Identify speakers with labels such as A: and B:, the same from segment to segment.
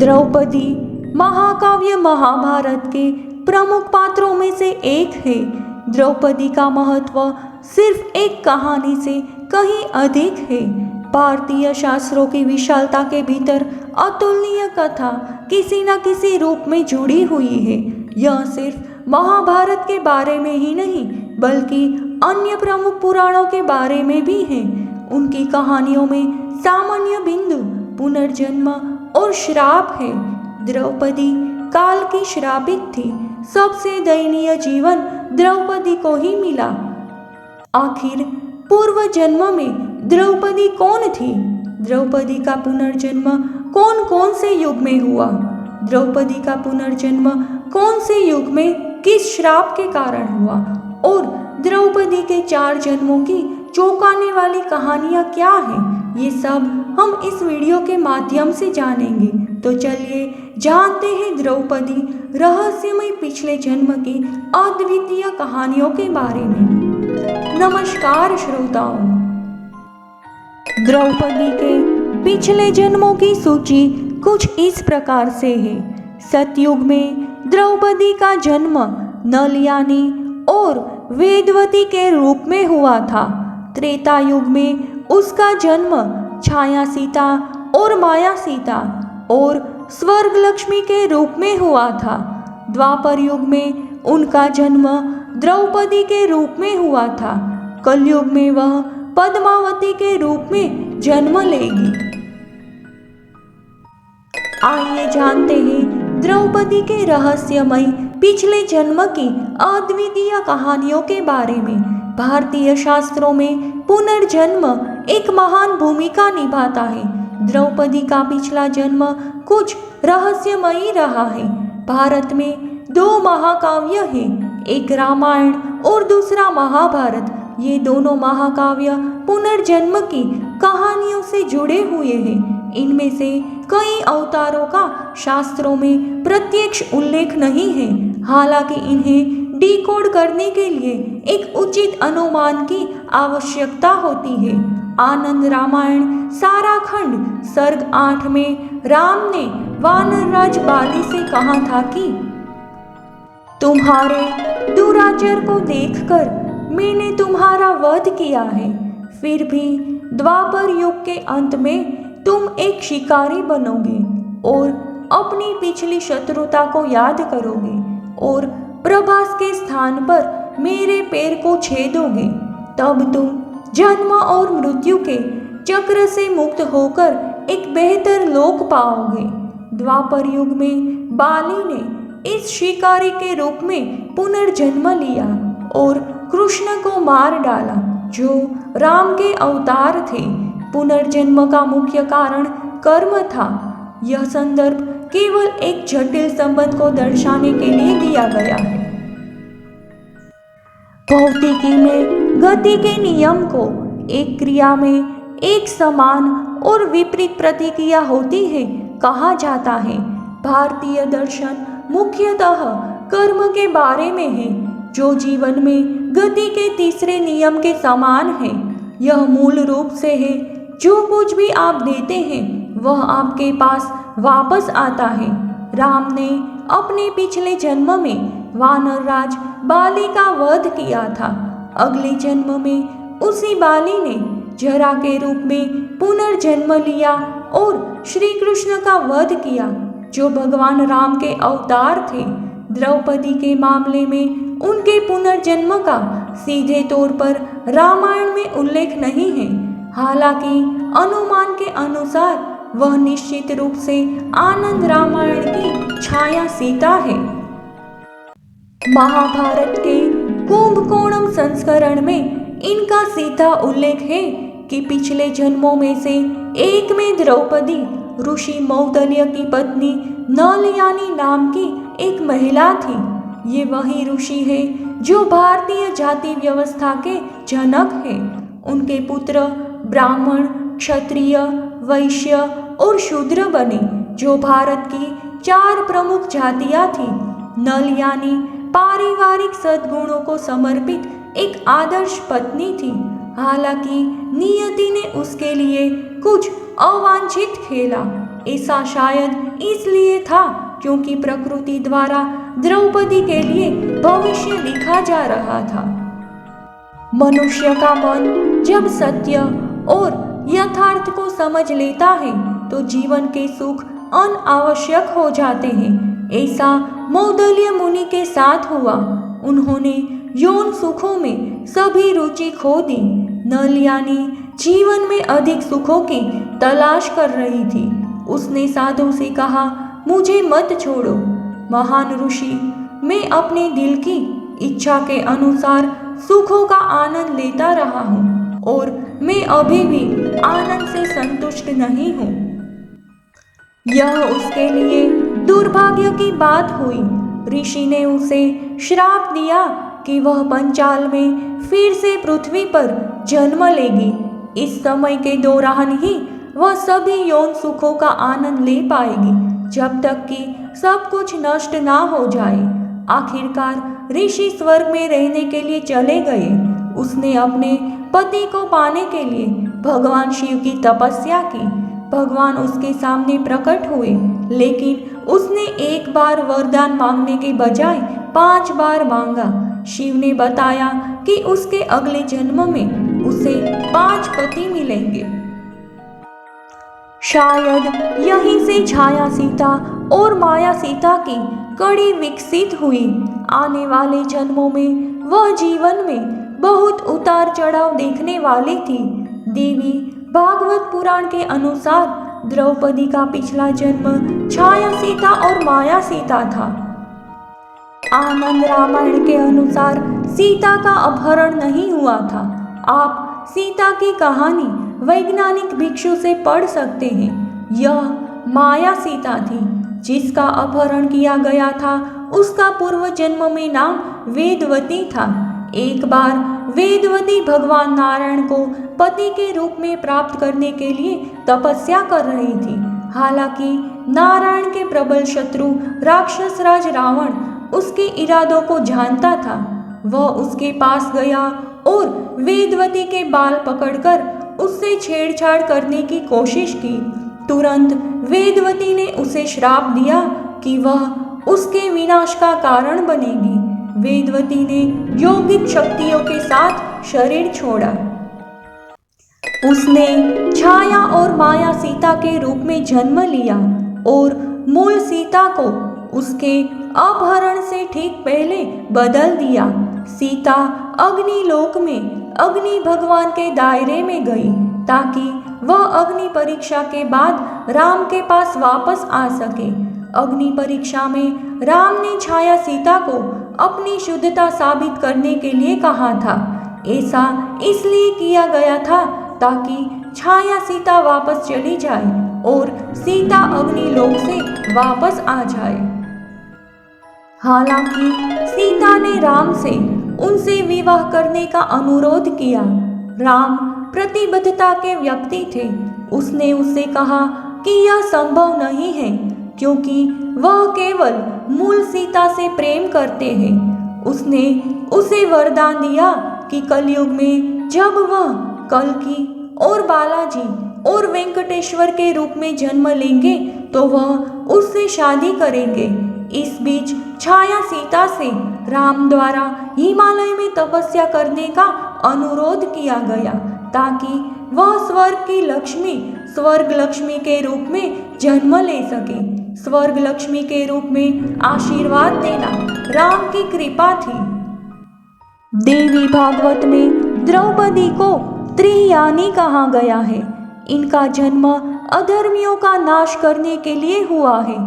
A: द्रौपदी महाकाव्य महाभारत के प्रमुख पात्रों में से एक है। द्रौपदी का महत्व सिर्फ एक कहानी से कहीं अधिक है। भारतीय शास्त्रों की विशालता के भीतर अतुलनीय कथा किसी न किसी रूप में जुड़ी हुई है। यह सिर्फ महाभारत के बारे में ही नहीं बल्कि अन्य प्रमुख पुराणों के बारे में भी है। उनकी कहानियों में सामान्य बिंदु, पुनर्जन्म और श्राप है। द्रौपदी काल की श्रापित थी। सबसे दयनीय जीवन द्रौपदी को ही मिला। आखिर पूर्व जन्म में द्रौपदी कौन थी? द्रौपदी का पुनर्जन्म कौन कौन से युग में हुआ? द्रौपदी का पुनर्जन्म कौन से युग में किस श्राप के कारण हुआ? और द्रौपदी के 4 जन्मों की चौंकाने वाली कहानियाँ क्या हैं? ये सब हम इस वीडियो के माध्यम से जानेंगे। तो चलिए जानते हैं द्रौपदी रहस्यमय पिछले जन्म की अद्वितीय कहानियों के बारे में। नमस्कार श्रोताओं, द्रौपदी के पिछले जन्मों की सूची कुछ इस प्रकार से है। सतयुग में द्रौपदी का जन्म नल यानी और वेदवती के रूप में हुआ था। त्रेता युग में उसका जन्म छाया सीता और माया सीता और स्वर्ग लक्ष्मी के रूप में हुआ था। द्वापर युग में उनका जन्म द्रौपदी के रूप में हुआ था। कलयुग में वह पद्मावती के रूप में जन्म लेगी। आइए जानते हैं द्रौपदी के रहस्यमय पिछले जन्म की अद्वितीय कहानियों के बारे में। भारतीय शास्त्रों में पुनर्जन्म एक महान भूमिका निभाता है। द्रौपदी का पिछला जन्म कुछ रहस्यमयी रहा है। भारत में 2 महाकाव्य हैं, एक रामायण और दूसरा महाभारत। ये दोनों महाकाव्य पुनर्जन्म की कहानियों से जुड़े हुए हैं। इनमें से कई अवतारों का शास्त्रों में प्रत्यक्ष उल्लेख नहीं है। हालांकि इन्हें डिकोड करने के लिए एक उचित अनुमान की आवश्यकता होती है। आनंद रामायण साराखंड सर्ग 8 में राम ने वानरराज बाली से कहा था कि तुम्हारे दुराचार को देखकर मैंने तुम्हारा वध किया है। फिर भी द्वापर युग के अंत में तुम एक शिकारी बनोगे और अपनी पिछली शत्रुता को याद करोगे और प्रभास के स्थान पर मेरे पैर को छेदोगे। तब तुम जन्म और मृत्यु के चक्र से मुक्त होकर एक बेहतर लोक पाओगे। द्वापर युग में बाली ने इस शिकारी के रूप में पुनर्जन्म लिया और कृष्ण को मार डाला, जो राम के अवतार थे। पुनर्जन्म का मुख्य कारण कर्म था। यह संदर्भ केवल एक जटिल संबंध को दर्शाने के लिए दिया गया है। भौतिकी में गति के नियम को एक क्रिया में एक समान और विपरीत प्रतिक्रिया होती है कहा जाता है। भारतीय दर्शन मुख्यतः कर्म के बारे में है, जो जीवन में गति के तीसरे नियम के समान है। यह मूल रूप से है, जो कुछ भी आप देते हैं वह आपके पास वापस आता है। राम ने अपने पिछले जन्म में वानरराज बाली का वध किया था। अगले जन्म में उसी बाली ने जरा के रूप में पुनर्जन्म लिया और श्री कृष्ण का वध किया, जो भगवान राम के अवतार थे। द्रौपदी के मामले में उनके पुनर्जन्म का सीधे तौर पर रामायण में उल्लेख नहीं है। हालांकि अनुमान के अनुसार वह निश्चित रूप से आनंद रामायण की छाया सीता है। महाभारत के कुंभकोणम संस्करण में इनका सीधा उल्लेख है कि पिछले जन्मों में से एक में द्रौपदी ऋषि मौदल्य की पत्नी नल यानी नाम की एक महिला थी। ये वही ऋषि है जो भारतीय जाति व्यवस्था के जनक है। उनके पुत्र ब्राह्मण, क्षत्रिय, वैश्य और शूद्र बने, जो भारत की 4 प्रमुख जातियां थी। नल यानी पारिवारिक सद्गुणों को समर्पित एक आदर्श पत्नी थी। हालांकि नियति ने उसके लिए कुछ अवांछित खेला ऐसा शायद इसलिए था क्योंकि प्रकृति द्वारा द्रौपदी के लिए भविष्य लिखा जा रहा था। मनुष्य का मन जब सत्य और यथार्थ को समझ लेता है तो जीवन के सुख अनावश्यक हो जाते हैं। ऐसा मौदल्य मुनि के साथ हुआ। उन्होंने यौन सुखों में सभी रुचि खो दी। नल यानी जीवन में अधिक सुखों की तलाश कर रही थी। उसने साधु से कहा, मुझे मत छोड़ो महान ऋषि, मैं अपने दिल की इच्छा के अनुसार सुखों का आनंद लेता रहा हूँ और मैं अभी भी आनंद से संतुष्ट नहीं हूँ। यह उसके लिए दुर्भाग्य की बात हुई। ऋषि ने उसे श्राप दिया कि वह पंचाल में फिर से पृथ्वी पर जन्म लेगी। इस समय के दौरान ही वह सभी यौन सुखों का आनंद ले पाएगी जब तक कि सब कुछ नष्ट ना हो जाए। आखिरकार ऋषि स्वर्ग में रहने के लिए चले गए। उसने अपने पति को पाने के लिए भगवान शिव की तपस्या की। भगवान उसके सामने प्रकट हुए, लेकिन उसने एक बार वरदान मांगने के बजाय 5 बार मांगा। शिव ने बताया कि उसके अगले जन्म में उसे 5 पति मिलेंगे। शायद यहीं से छाया सीता और माया सीता की कड़ी विकसित हुई। आने वाले जन्मों में वह जीवन में बहुत उतार चढ़ाव देखने वाली थी। देवी भागवत पुराण के अनुसार द्रौपदी का पिछला जन्म छाया सीता और माया सीता था। आनंद रामायण के अनुसार सीता का अपहरण नहीं हुआ था। आप सीता की कहानी वैज्ञानिक भिक्षु से पढ़ सकते हैं। यह माया सीता थी जिसका अपहरण किया गया था। उसका पूर्व जन्म में नाम वेदवती था। एक बार वेदवती भगवान नारायण को पति के रूप में प्राप्त करने के लिए तपस्या कर रही थी। हालांकि नारायण के प्रबल शत्रु राक्षस राज रावण उसके इरादों को जानता था। वह उसके पास गया और वेदवती के बाल पकड़कर उससे छेड़छाड़ करने की कोशिश की। तुरंत वेदवती ने उसे श्राप दिया कि वह उसके विनाश का कारण बनेगी। वेदवती ने यौगिक शक्तियों के साथ शरीर छोड़ा। उसने छाया और माया सीता के रूप में जन्म लिया और मूल सीता को उसके अपहरण से ठीक पहले बदल दिया। सीता अग्निलोक में अग्नि भगवान के दायरे में गई ताकि वह अग्नि परीक्षा के बाद राम के पास वापस आ सके। अग्नि परीक्षा में राम ने छाया सीता को अपनी शुद्धता साबित करने के लिए कहा था। ऐसा इसलिए किया गया था ताकि छाया सीता वापस चली जाए और सीता अग्निलोक से वापस आ जाए। हालांकि सीता ने राम से उनसे विवाह करने का अनुरोध किया। राम प्रतिबद्धता के व्यक्ति थे। उसने उससे कहा कि यह संभव नहीं है क्योंकि वह केवल मूल सीता से प्रेम करते हैं। उसने उसे वरदान दिया कि कलयुग में जब वह कल्कि और बालाजी और वेंकटेश्वर के रूप में जन्म लेंगे तो वह उससे शादी करेंगे। इस बीच छाया सीता से राम द्वारा हिमालय में तपस्या करने का अनुरोध किया गया ताकि वह स्वर्ग की लक्ष्मी स्वर्ग लक्ष्मी के रूप में जन्म ले सके। स्वर्ग लक्ष्मी के रूप में आशीर्वाद देना राम की कृपा थी। देवी भागवत में द्रौपदी को त्रियानी कहा गया है। इनका जन्म अधर्मियों का नाश करने के लिए हुआ है।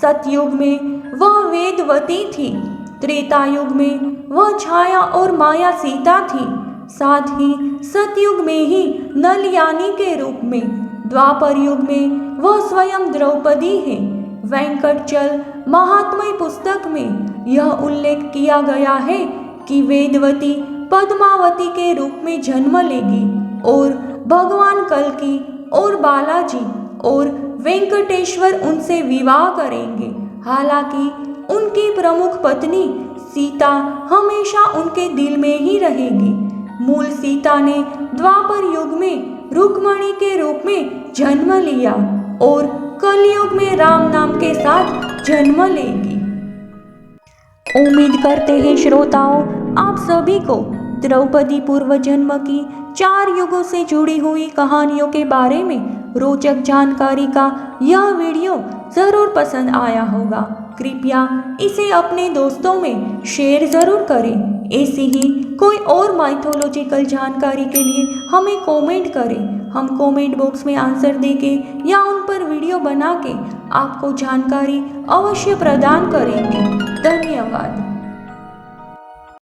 A: सतयुग में वह वेदवती थी। त्रेता युग में वह छाया और माया सीता थी। साथ ही सतयुग में ही नलयानी के रूप में। द्वापर युग में वह स्वयं द्रौपदी है। वेंकटचल महात्म्य पुस्तक में यह उल्लेख किया गया है कि वेदवती पद्मावती के रूप में जन्म लेगी और भगवान कल्कि और बालाजी और वेंकटेश्वर उनसे विवाह करेंगे। हालांकि उनकी प्रमुख पत्नी सीता हमेशा उनके दिल में ही रहेगी। मूल सीता ने द्वापर युग में रुक्मणी के रूप में जन्म लिया और कलयुग में राम नाम के साथ जन्म लेगी। उम्मीद करते हैं श्रोताओं, आप सभी को द्रौपदी पूर्व जन्म की 4 युगों से जुड़ी हुई कहानियों के बारे में रोचक जानकारी का यह वीडियो ज़रूर पसंद आया होगा। कृपया इसे अपने दोस्तों में शेयर ज़रूर करें। ऐसी ही कोई और माइथोलॉजिकल जानकारी के लिए हमें कमेंट करें। हम कमेंट बॉक्स में आंसर देके या उन पर वीडियो बना के आपको जानकारी अवश्य प्रदान करेंगे। धन्यवाद।